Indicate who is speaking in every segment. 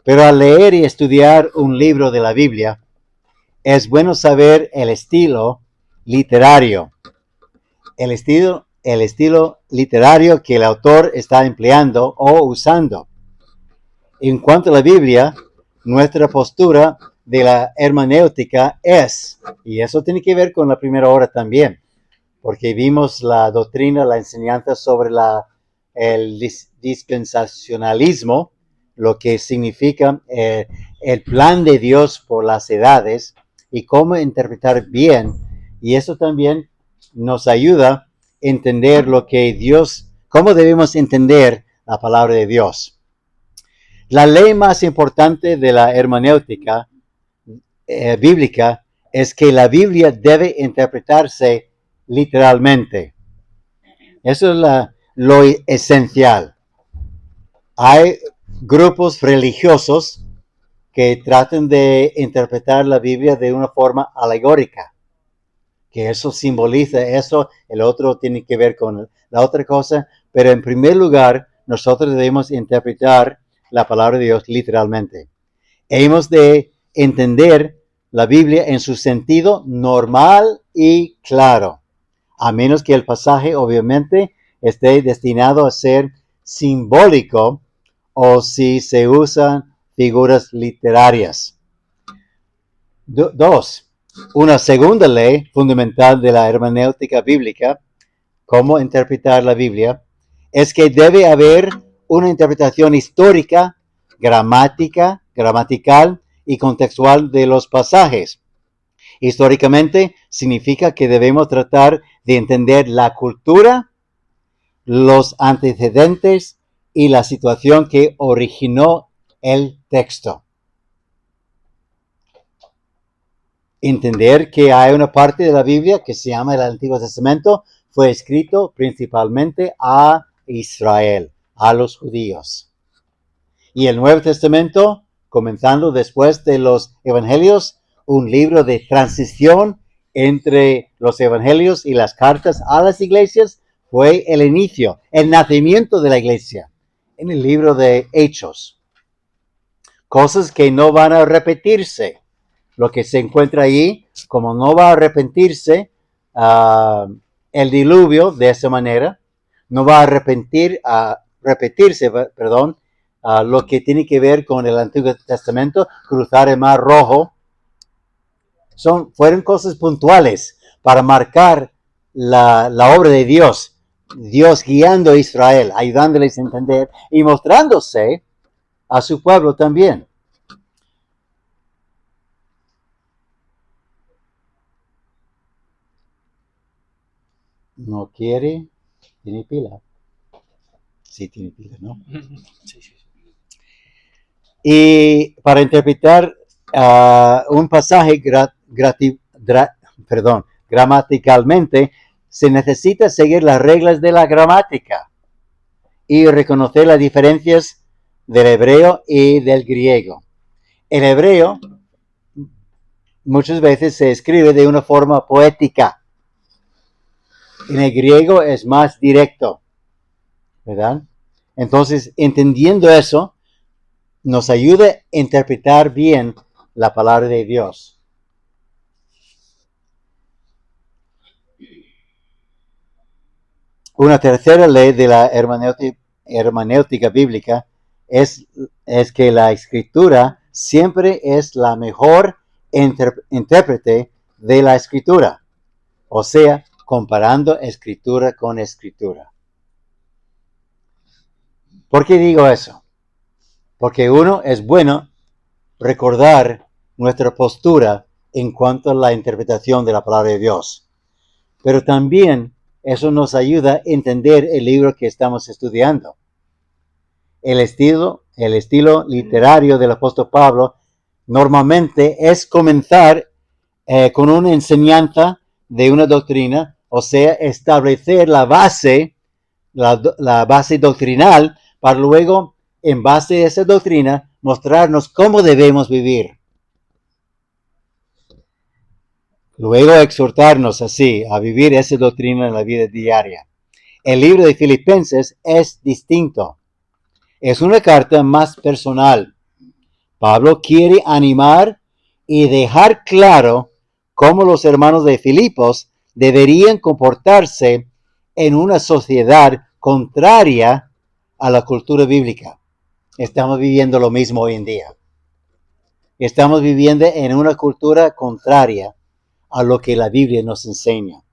Speaker 1: Pero al leer y estudiar un libro de la Biblia, es bueno saber el estilo literario, el estilo literario que el autor está empleando o usando. En cuanto a la Biblia, nuestra postura de la hermenéutica es, y eso tiene que ver con la primera hora también, porque vimos la doctrina, la enseñanza sobre el dispensacionalismo, lo que significa el plan de Dios por las edades y cómo interpretar bien. Y eso también nos ayuda a entender lo que Dios, cómo debemos entender la palabra de Dios. La ley más importante de la hermenéutica bíblica es que la Biblia debe interpretarse literalmente. Eso es lo esencial. Hay grupos religiosos que tratan de interpretar la Biblia de una forma alegórica, que eso simboliza eso, el otro tiene que ver con la otra cosa, pero en primer lugar nosotros debemos interpretar la palabra de Dios literalmente. Hemos de entender la Biblia en su sentido normal y claro, a menos que el pasaje obviamente esté destinado a ser simbólico o si se usan figuras literarias. Dos, una segunda ley fundamental de la hermenéutica bíblica, cómo interpretar la Biblia, es que debe haber una interpretación histórica, gramatical y contextual de los pasajes. Históricamente significa que debemos tratar de entender la cultura, los antecedentes y la situación que originó el texto. Entender que hay una parte de la Biblia que se llama el Antiguo Testamento, fue escrito principalmente a Israel, a los judíos. Y el Nuevo Testamento, comenzando después de los Evangelios, un libro de transición entre los Evangelios y las cartas a las iglesias, fue el inicio, el nacimiento de la iglesia, en el libro de Hechos. Cosas que no van a repetirse. Lo que se encuentra allí, como no va a repetirse el diluvio de esa manera, no va a repetirse, lo que tiene que ver con el Antiguo Testamento, cruzar el Mar Rojo, fueron cosas puntuales para marcar la obra de Dios, Dios guiando a Israel, ayudándoles a entender y mostrándose a su pueblo también. No quiere, tiene pila. Sí, tiene pila, ¿no? Sí, sí. Y para interpretar un pasaje gramaticalmente, se necesita seguir las reglas de la gramática y reconocer las diferencias del hebreo y del griego. El hebreo muchas veces se escribe de una forma poética. En el griego es más directo, ¿verdad? Entonces, entendiendo eso, nos ayuda a interpretar bien la palabra de Dios. Una tercera ley de la hermenéutica bíblica es que la escritura siempre es la mejor intérprete de la escritura. O sea, comparando escritura con escritura. ¿Por qué digo eso? Porque uno, es bueno recordar nuestra postura en cuanto a la interpretación de la palabra de Dios. Pero también eso nos ayuda a entender el libro que estamos estudiando. El estilo literario del apóstol Pablo normalmente es comenzar con una enseñanza de una doctrina, o sea, establecer la base doctrinal, para luego, en base a esa doctrina, mostrarnos cómo debemos vivir. Luego exhortarnos así a vivir esa doctrina en la vida diaria. El libro de Filipenses es distinto. Es una carta más personal. Pablo quiere animar y dejar claro cómo los hermanos de Filipos deberían comportarse en una sociedad contraria a la cultura bíblica. Estamos viviendo lo mismo hoy en día. Estamos viviendo en una cultura contraria a lo que la Biblia nos enseña.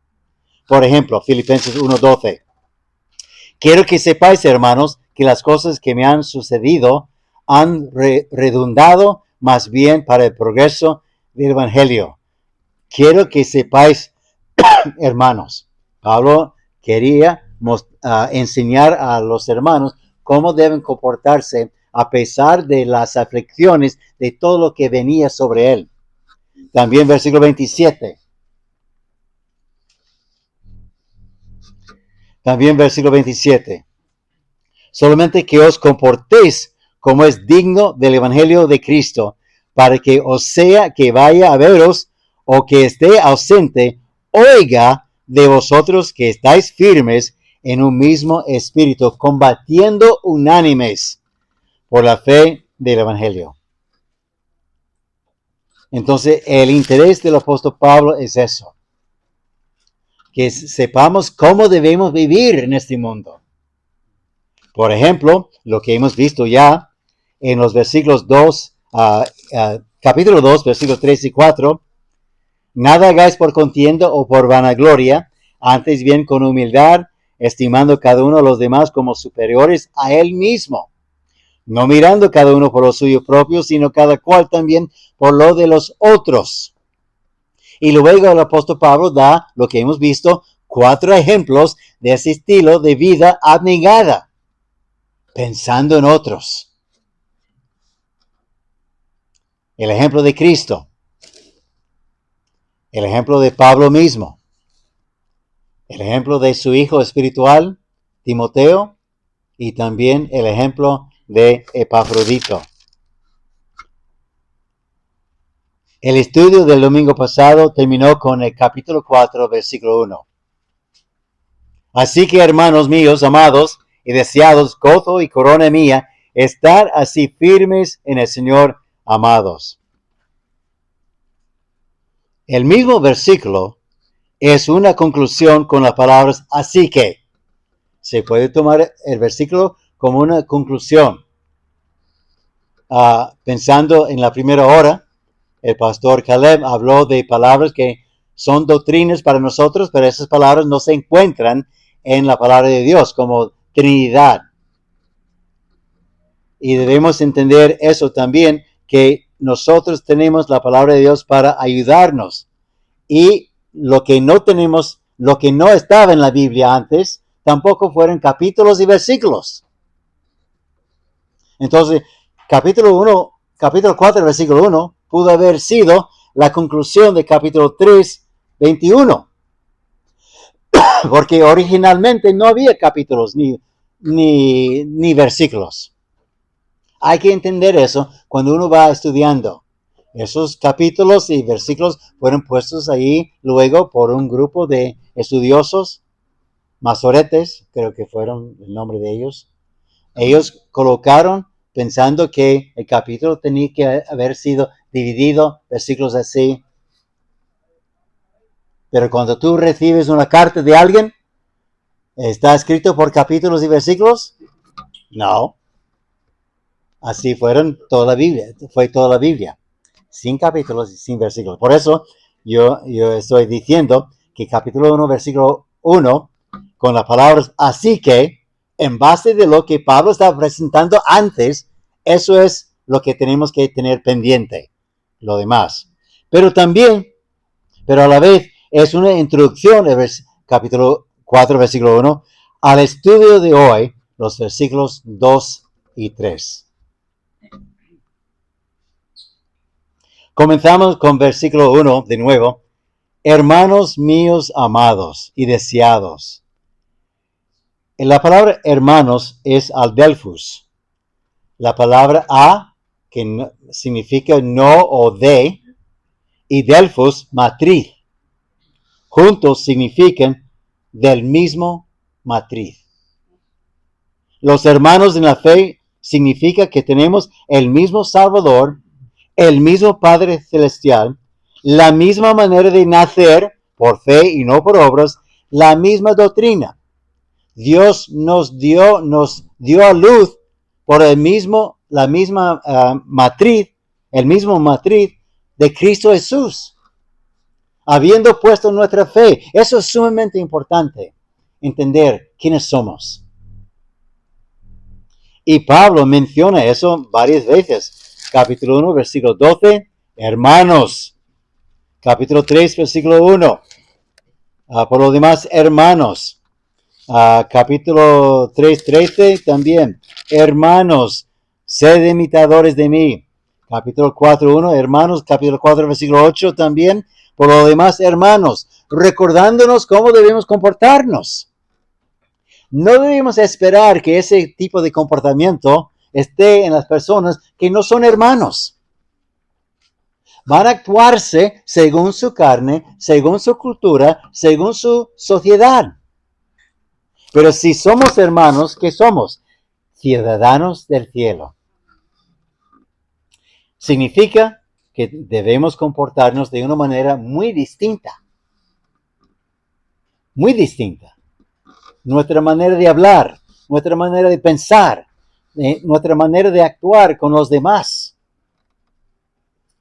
Speaker 1: Por ejemplo, Filipenses 1:12. Quiero que sepáis, hermanos, que las cosas que me han sucedido han redundado más bien para el progreso del Evangelio. Quiero que sepáis, hermanos, Pablo quería enseñar a los hermanos cómo deben comportarse a pesar de las aflicciones, de todo lo que venía sobre él. También versículo 27. También versículo 27. Solamente que os comportéis como es digno del Evangelio de Cristo, para que os sea que vaya a veros o que esté ausente, oiga de vosotros que estáis firmes en un mismo espíritu, combatiendo unánimes por la fe del Evangelio. Entonces, el interés del apóstol Pablo es eso, que sepamos cómo debemos vivir en este mundo. Por ejemplo, lo que hemos visto ya en los versículos 2, capítulo 2, versículos 3 y 4, nada hagáis por contienda o por vanagloria, antes bien con humildad, estimando cada uno a los demás como superiores a él mismo, no mirando cada uno por lo suyo propio, sino cada cual también por lo de los otros. Y luego el apóstol Pablo da lo que hemos visto, 4 ejemplos de ese estilo de vida abnegada, pensando en otros. El ejemplo de Cristo, el ejemplo de Pablo mismo, el ejemplo de su hijo espiritual, Timoteo, y también el ejemplo de Epafrodito. El estudio del domingo pasado terminó con el capítulo 4, versículo 1. Así que, hermanos míos, amados y deseados, gozo y corona mía, estar así firmes en el Señor, amados. El mismo versículo es una conclusión con las palabras así que. Se puede tomar el versículo como una conclusión. Pensando en la primera hora, el pastor Caleb habló de palabras que son doctrinas para nosotros, pero esas palabras no se encuentran en la palabra de Dios como Trinidad. Y debemos entender eso también, que nosotros tenemos la palabra de Dios para ayudarnos. Y lo que no tenemos, lo que no estaba en la Biblia antes, tampoco fueron capítulos y versículos. Entonces, capítulo 4, versículo 1, pudo haber sido la conclusión de capítulo 3, 21. Porque originalmente no había capítulos ni versículos. Hay que entender eso cuando uno va estudiando. Esos capítulos y versículos fueron puestos ahí luego por un grupo de estudiosos, masoretes, creo que fueron el nombre de ellos. Ellos colocaron pensando que el capítulo tenía que haber sido dividido, versículos así. Pero cuando tú recibes una carta de alguien, ¿está escrito por capítulos y versículos? No. Así fueron toda la Biblia, fue toda la Biblia, sin capítulos y sin versículos. Por eso yo estoy diciendo que capítulo 1, versículo 1, con las palabras así que, en base de lo que Pablo estaba presentando antes, eso es lo que tenemos que tener pendiente, lo demás. Pero a la vez, es una introducción, el capítulo 4, versículo 1, al estudio de hoy, los versículos 2 y 3. Comenzamos con versículo 1 de nuevo. Hermanos míos amados y deseados. La palabra hermanos es adelphus. La palabra a, que significa no o de, y delphus, matriz. Juntos significan del mismo matriz. Los hermanos en la fe significa que tenemos el mismo Salvador, el mismo Padre Celestial, la misma manera de nacer por fe y no por obras, la misma doctrina. Dios nos dio a luz por la misma matriz, el mismo matriz de Cristo Jesús. Habiendo puesto nuestra fe, eso es sumamente importante, entender quiénes somos. Y Pablo menciona eso varias veces. Capítulo 1, versículo 12, hermanos. Capítulo 3, versículo 1. Por lo demás, hermanos. Capítulo 3, 13 también. Hermanos, sed imitadores de mí. Capítulo 4, 1. Hermanos. Capítulo 4, versículo 8 también. Por lo demás, hermanos, recordándonos cómo debemos comportarnos. No debemos esperar que ese tipo de comportamiento esté en las personas que no son hermanos. Van a actuarse según su carne, según su cultura, según su sociedad. Pero si somos hermanos, ¿qué somos? Ciudadanos del cielo. Significa que debemos comportarnos de una manera muy distinta. Muy distinta. Nuestra manera de hablar, nuestra manera de pensar, nuestra manera de actuar con los demás.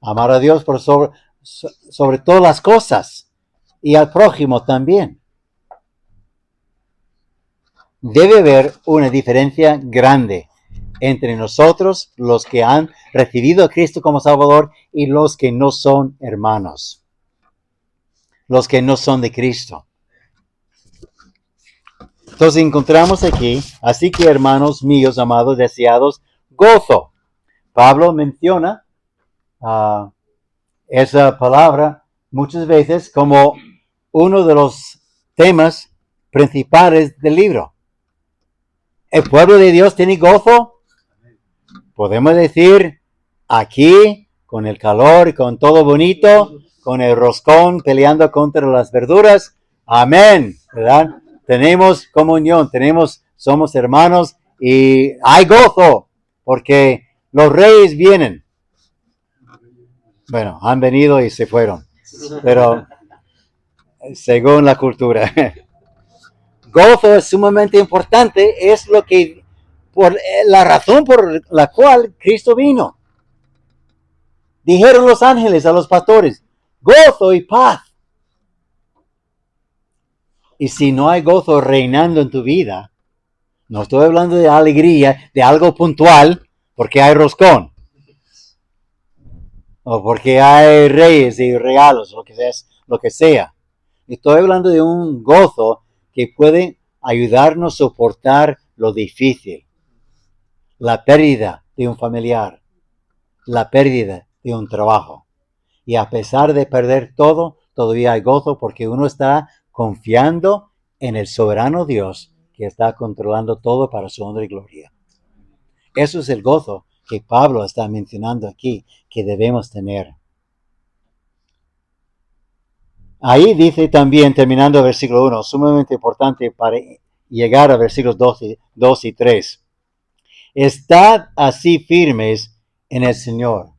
Speaker 1: Amar a Dios por sobre todas las cosas y al prójimo también. Debe haber una diferencia grande entre nosotros, los que han recibido a Cristo como Salvador, y los que no son hermanos, los que no son de Cristo. Entonces encontramos aquí, así que hermanos míos, amados, deseados, gozo. Pablo menciona esa palabra muchas veces como uno de los temas principales del libro. ¿El pueblo de Dios tiene gozo? Podemos decir aquí, con el calor, con todo bonito, con el roscón peleando contra las verduras. Amén, ¿verdad? Tenemos comunión, somos hermanos y hay gozo porque los reyes vienen. Bueno, han venido y se fueron, pero según la cultura. Gozo es sumamente importante, es lo que, por la razón por la cual Cristo vino. Dijeron los ángeles a los pastores, gozo y paz. Y si no hay gozo reinando en tu vida, no estoy hablando de alegría, de algo puntual, porque hay roscón, o porque hay reyes y regalos, lo que sea. Estoy hablando de un gozo que puede ayudarnos a soportar lo difícil, la pérdida de un familiar, la pérdida de un trabajo. Y a pesar de perder todo, todavía hay gozo porque uno está confiando en el soberano Dios que está controlando todo para su honra y gloria. Eso es el gozo que Pablo está mencionando aquí, que debemos tener. Ahí dice también, terminando el versículo 1, sumamente importante para llegar a versículos 2 y 3. Estad así firmes en el Señor.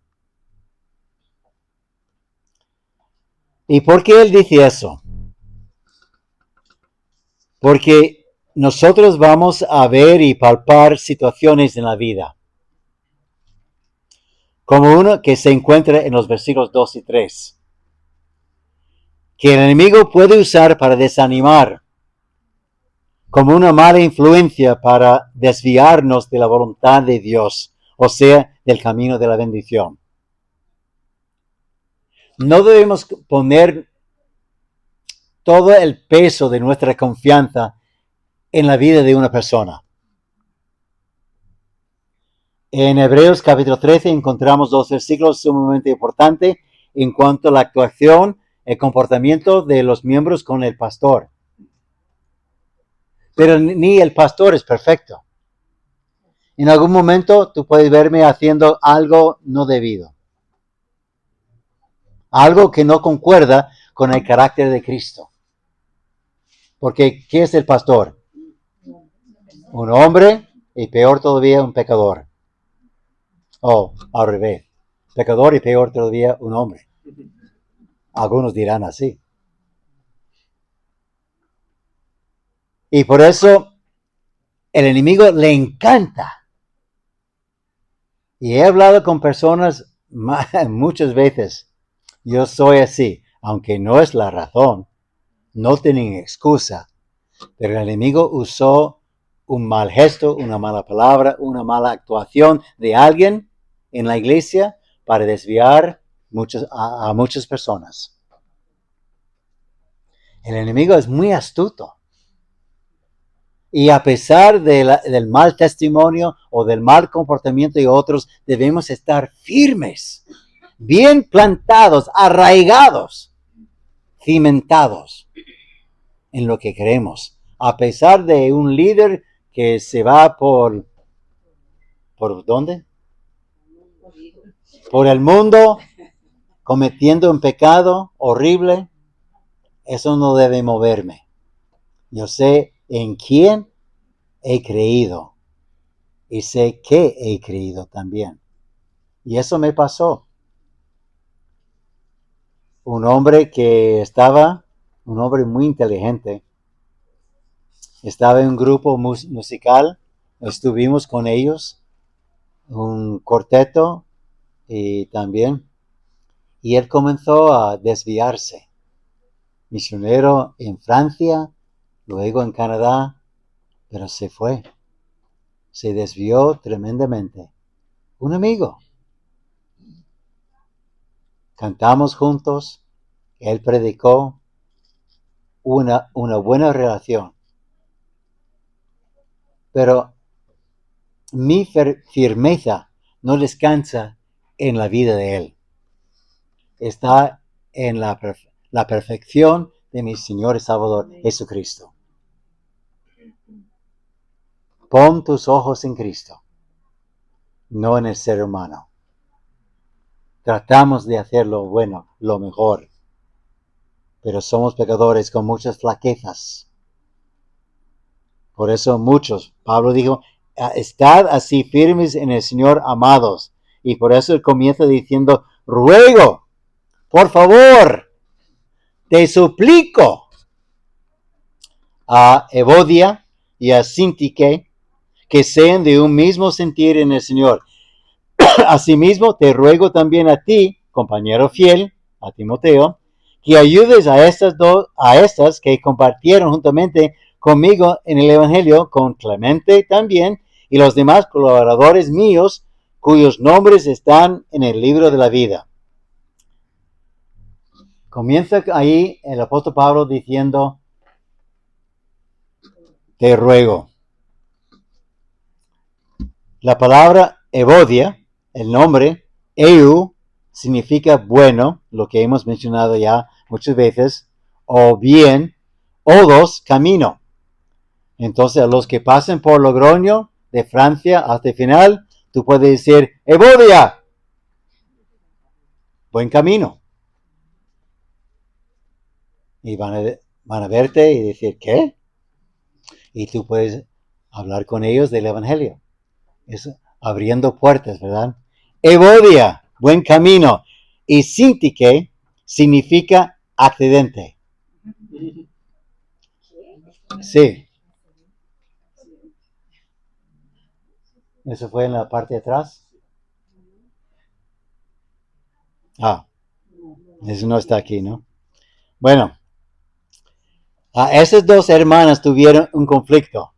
Speaker 1: ¿Y por qué él dice eso? Porque nosotros vamos a ver y palpar situaciones en la vida, como uno que se encuentra en los versículos 2 y 3, que el enemigo puede usar para desanimar, como una mala influencia para desviarnos de la voluntad de Dios, o sea, del camino de la bendición. No debemos poner todo el peso de nuestra confianza en la vida de una persona. En Hebreos capítulo 13 encontramos dos versículos sumamente importantes en cuanto a la actuación, el comportamiento de los miembros con el pastor. Pero ni el pastor es perfecto. En algún momento tú puedes verme haciendo algo no debido. Algo que no concuerda con el carácter de Cristo. Porque, ¿qué es el pastor? Un hombre y peor todavía un pecador. O al revés, pecador y peor todavía un hombre. Algunos dirán así. Y por eso el enemigo le encanta. Y he hablado con personas muchas veces. Yo soy así, aunque no es la razón, no tienen excusa. Pero el enemigo usó un mal gesto, una mala palabra, una mala actuación de alguien en la iglesia para desviar a muchas personas. El enemigo es muy astuto. Y a pesar del mal testimonio o del mal comportamiento de otros, debemos estar firmes, bien plantados, arraigados, cimentados en lo que queremos. A pesar de un líder que se va ¿por dónde? Por el mundo, cometiendo un pecado horrible, eso no debe moverme. Yo sé en quién he creído y sé que he creído también. Y eso me pasó. Un hombre un hombre muy inteligente, estaba en un grupo musical, estuvimos con ellos, un cuarteto y también, y él comenzó a desviarse. Misionero en Francia, luego en Canadá, pero se fue, se desvió tremendamente. Un amigo. Cantamos juntos, él predicó una buena relación. Pero mi firmeza no descansa en la vida de él. Está en la perfección de mi Señor y Salvador Jesucristo. Pon tus ojos en Cristo, no en el ser humano. Tratamos de hacer lo bueno, lo mejor, pero somos pecadores con muchas flaquezas. Por eso Pablo dijo, estad así firmes en el Señor, amados. Y por eso él comienza diciendo, ruego, por favor, te suplico a Evodia y a Sintique que sean de un mismo sentir en el Señor. Asimismo, te ruego también a ti, compañero fiel, a Timoteo, que ayudes a estas que compartieron juntamente conmigo en el Evangelio, con Clemente también, y los demás colaboradores míos, cuyos nombres están en el libro de la vida. Comienza ahí el apóstol Pablo diciendo, te ruego. La palabra Evodia, el nombre, Eu, significa bueno, lo que hemos mencionado ya muchas veces, o bien, odos, camino. Entonces, a los que pasen por Logroño, de Francia hasta el final, tú puedes decir, Evodia, buen camino. Y van a verte y decir, ¿qué? Y tú puedes hablar con ellos del Evangelio. Es abriendo puertas, ¿verdad? Evodia, buen camino. Y Sintique significa accidente. Sí. Eso fue en la parte de atrás. Eso no está aquí, ¿no? Bueno, esas dos hermanas tuvieron un conflicto.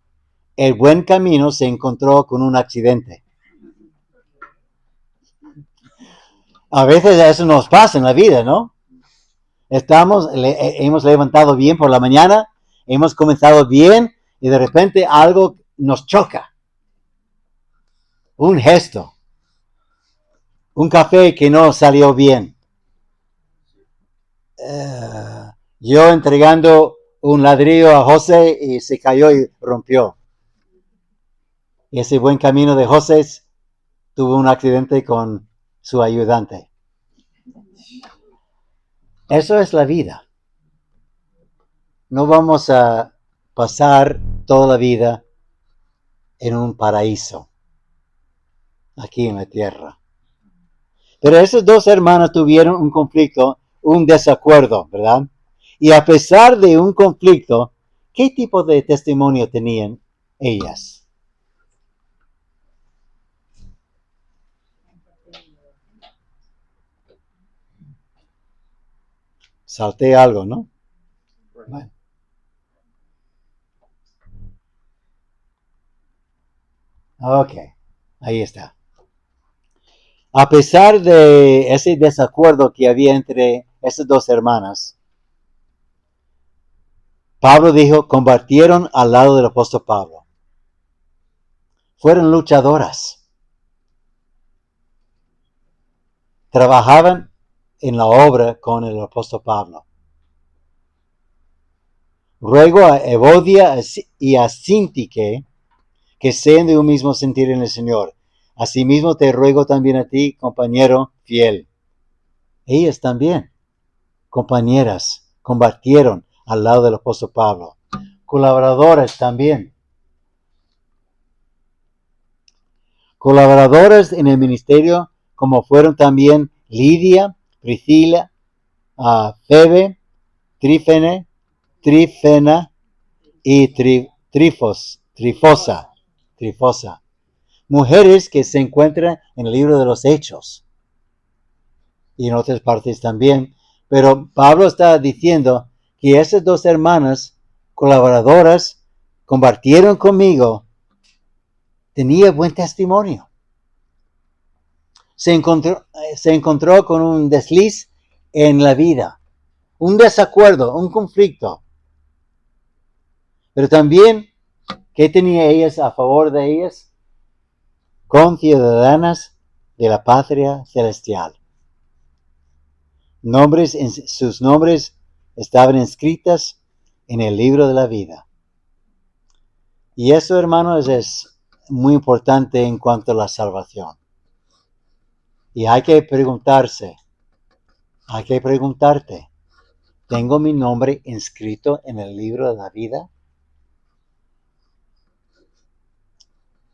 Speaker 1: El buen camino se encontró con un accidente. A veces eso nos pasa en la vida, ¿no? Hemos levantado bien por la mañana, hemos comenzado bien y de repente algo nos choca. Un gesto, un café que no salió bien. Yo entregando un ladrillo a José y se cayó y rompió. Y ese buen camino de José tuvo un accidente con su ayudante. Eso es la vida. No vamos a pasar toda la vida en un paraíso. aquí en la tierra. Pero esos dos hermanos tuvieron un conflicto, un desacuerdo, ¿verdad? Y a pesar de un conflicto, ¿qué tipo de testimonio tenían ellas? Salté algo, ¿no? Bueno. Ok, ahí está. A pesar de ese desacuerdo que había entre esas dos hermanas, Pablo dijo, combatieron al lado del apóstol Pablo. Fueron luchadoras. Trabajaban en la obra con el apóstol Pablo. Ruego a Evodia y a Sintique que sean de un mismo sentir en el Señor. Asimismo te ruego también a ti, compañero fiel. Ellas también, compañeras, combatieron al lado del apóstol Pablo. Colaboradoras también. Colaboradoras en el ministerio, como fueron también Lidia, Priscila, Febe, Trifena y Trifosa. Mujeres que se encuentran en el libro de los Hechos y en otras partes también. Pero Pablo está diciendo que esas dos hermanas colaboradoras compartieron conmigo, tenía buen testimonio. Se encontró con un desliz en la vida, un desacuerdo, un conflicto. Pero también, ¿qué tenía ellas a favor de ellas? Conciudadanas de la patria celestial. Sus nombres estaban inscritas en el libro de la vida. Y eso, hermanos, es muy importante en cuanto a la salvación. Y hay que preguntarte, ¿tengo mi nombre inscrito en el libro de la vida?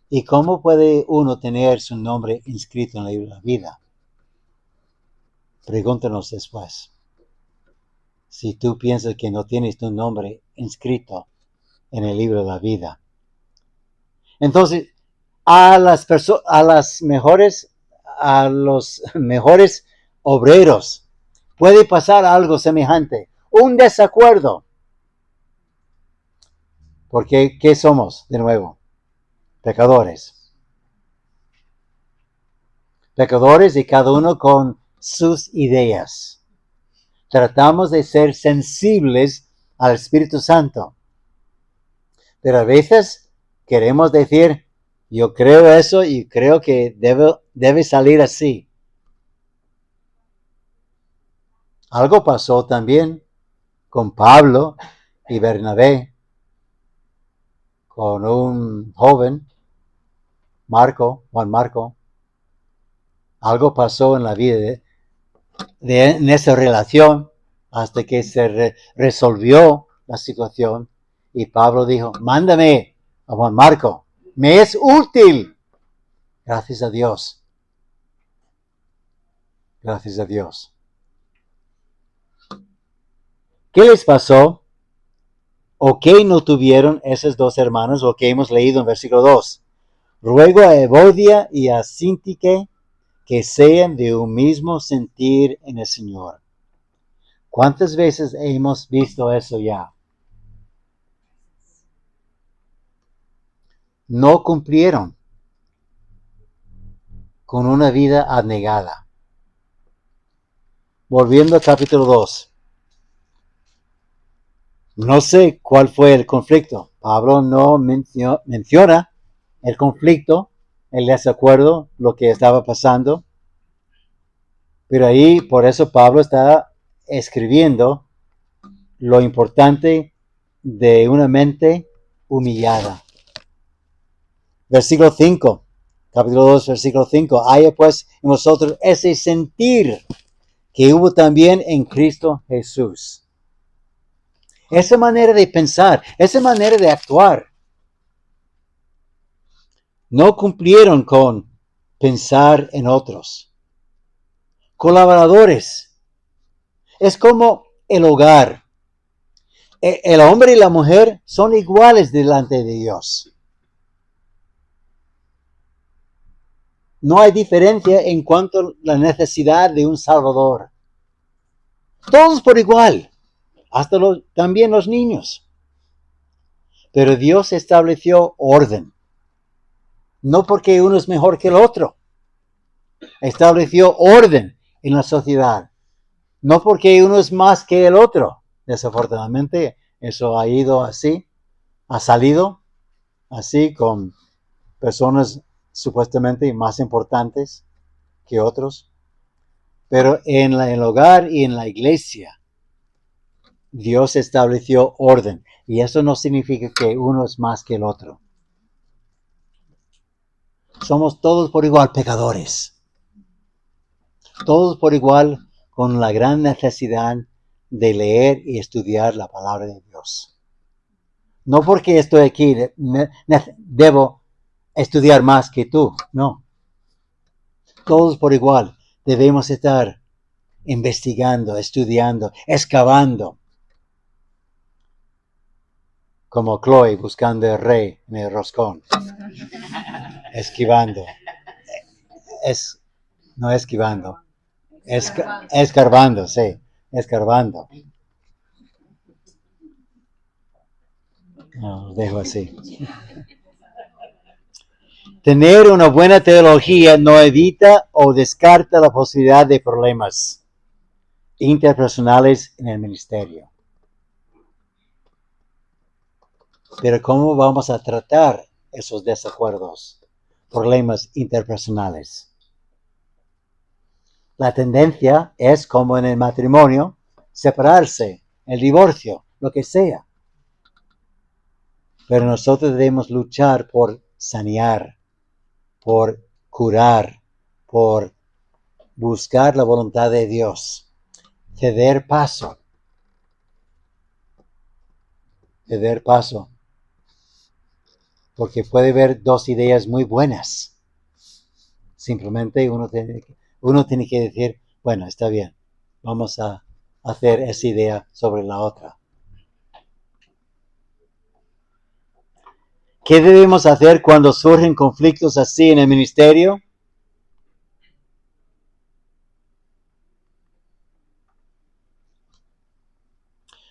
Speaker 1: ¿Y cómo puede uno tener su nombre inscrito en el libro de la vida? Pregúntanos después. Si tú piensas que no tienes tu nombre inscrito en el libro de la vida. Entonces, a los mejores obreros puede pasar algo semejante, un desacuerdo. Porque, ¿qué somos de nuevo? Pecadores. Pecadores y cada uno con sus ideas. Tratamos de ser sensibles al Espíritu Santo. Pero a veces queremos decir, yo creo eso y creo que debe salir así. Algo pasó también con Pablo y Bernabé, con un joven, Juan Marco. Algo pasó en la vida en esa relación hasta que se resolvió la situación y Pablo dijo, mándame a Juan Marco, me es útil. Gracias a Dios. Gracias a Dios. ¿Qué les pasó? ¿O qué no tuvieron esos dos hermanos? Lo que hemos leído en versículo 2. Ruego a Evodia y a Sintique que sean de un mismo sentir en el Señor. ¿Cuántas veces hemos visto eso ya? No cumplieron con una vida abnegada. Volviendo al capítulo 2. No sé cuál fue el conflicto. Pablo no menciona el conflicto, el desacuerdo, lo que estaba pasando. Pero ahí, por eso Pablo está escribiendo lo importante de una mente humillada. Versículo 5, capítulo 2, versículo 5. Haya pues en vosotros ese sentir que hubo también en Cristo Jesús. Esa manera de pensar, esa manera de actuar. No cumplieron con pensar en otros. Colaboradores. Es como el hogar. El hombre y la mujer son iguales delante de Dios. No hay diferencia en cuanto a la necesidad de un Salvador. Todos por igual, hasta también los niños. Pero Dios estableció orden. No porque uno es mejor que el otro. Estableció orden en la sociedad. No porque uno es más que el otro. Desafortunadamente, eso ha ido así. Ha salido así con personas supuestamente más importantes que otros. Pero en el hogar y en la iglesia, Dios estableció orden. Y eso no significa que uno es más que el otro. Somos todos por igual pecadores. Todos por igual con la gran necesidad de leer y estudiar la palabra de Dios. No porque estoy aquí, debo estudiar más que tú. No. Todos por igual debemos estar investigando, estudiando, excavando. Como Chloe buscando el rey en el roscón. Esquivando. No esquivando. Escarbando, sí. Escarbando. No, lo dejo así. Tener una buena teología no evita o descarta la posibilidad de problemas interpersonales en el ministerio. Pero ¿cómo vamos a tratar esos desacuerdos, problemas interpersonales? La tendencia es, como en el matrimonio, separarse, el divorcio, lo que sea. Pero nosotros debemos luchar por sanear, por curar, por buscar la voluntad de Dios, ceder paso, porque puede haber dos ideas muy buenas. Simplemente uno tiene que decir, bueno, está bien, vamos a hacer esa idea sobre la otra. ¿Qué debemos hacer cuando surgen conflictos así en el ministerio?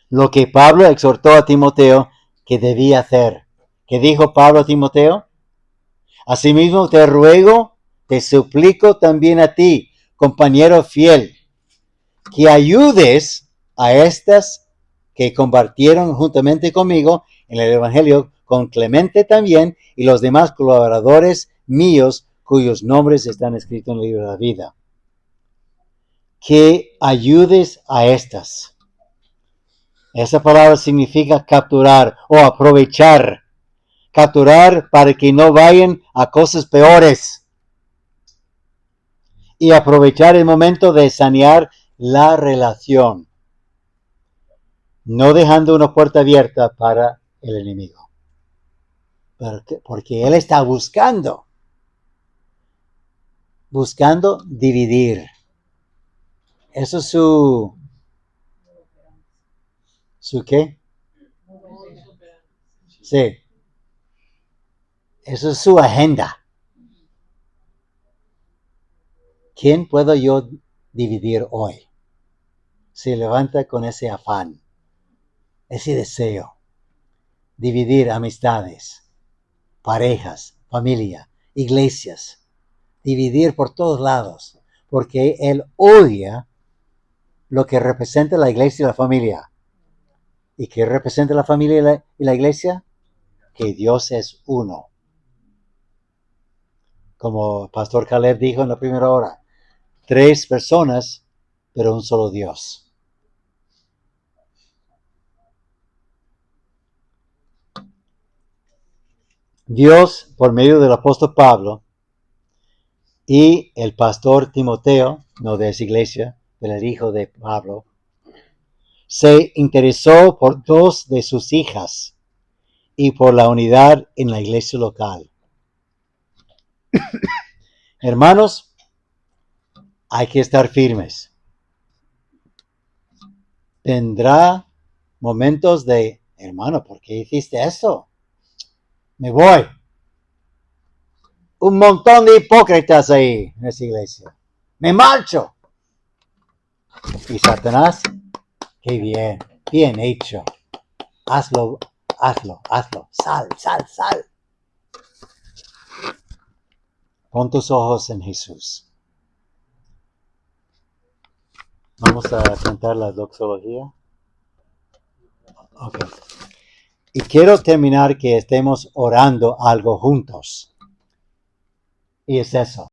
Speaker 1: Lo que Pablo exhortó a Timoteo que debía hacer. ¿Qué dijo Pablo a Timoteo? Asimismo te ruego, te suplico también a ti, compañero fiel, que ayudes a estas que compartieron juntamente conmigo en el Evangelio, con Clemente también y los demás colaboradores míos cuyos nombres están escritos en el libro de la vida. Que ayudes a estas. Esa palabra significa capturar o aprovechar. Capturar para que no vayan a cosas peores. Y aprovechar el momento de sanear la relación. No dejando una puerta abierta para el enemigo. Porque él está buscando dividir. Eso es ¿su qué? Sí. Eso es su agenda. ¿Quién puedo yo dividir hoy? Se levanta con ese afán, ese deseo. Dividir amistades, parejas, familia, iglesias. Dividir por todos lados. Porque él odia lo que representa la iglesia y la familia. ¿Y qué representa la familia y la iglesia? Que Dios es uno. Como Pastor Caleb dijo en la primera hora, 3 personas, pero un solo Dios. Dios, por medio del apóstol Pablo y el pastor Timoteo, no de esa iglesia, del hijo de Pablo, se interesó por 2 de sus hijas y por la unidad en la iglesia local. Hermanos, hay que estar firmes. Tendrá momentos de, hermano, ¿por qué hiciste eso? Me voy. Un montón de hipócritas ahí en esa iglesia. Me marcho. Y Satanás, qué bien, bien hecho. Hazlo, hazlo, hazlo. Sal, sal, sal. Pon tus ojos en Jesús. Vamos a cantar la doxología. Ok. Y quiero terminar que estemos orando algo juntos. Y es eso.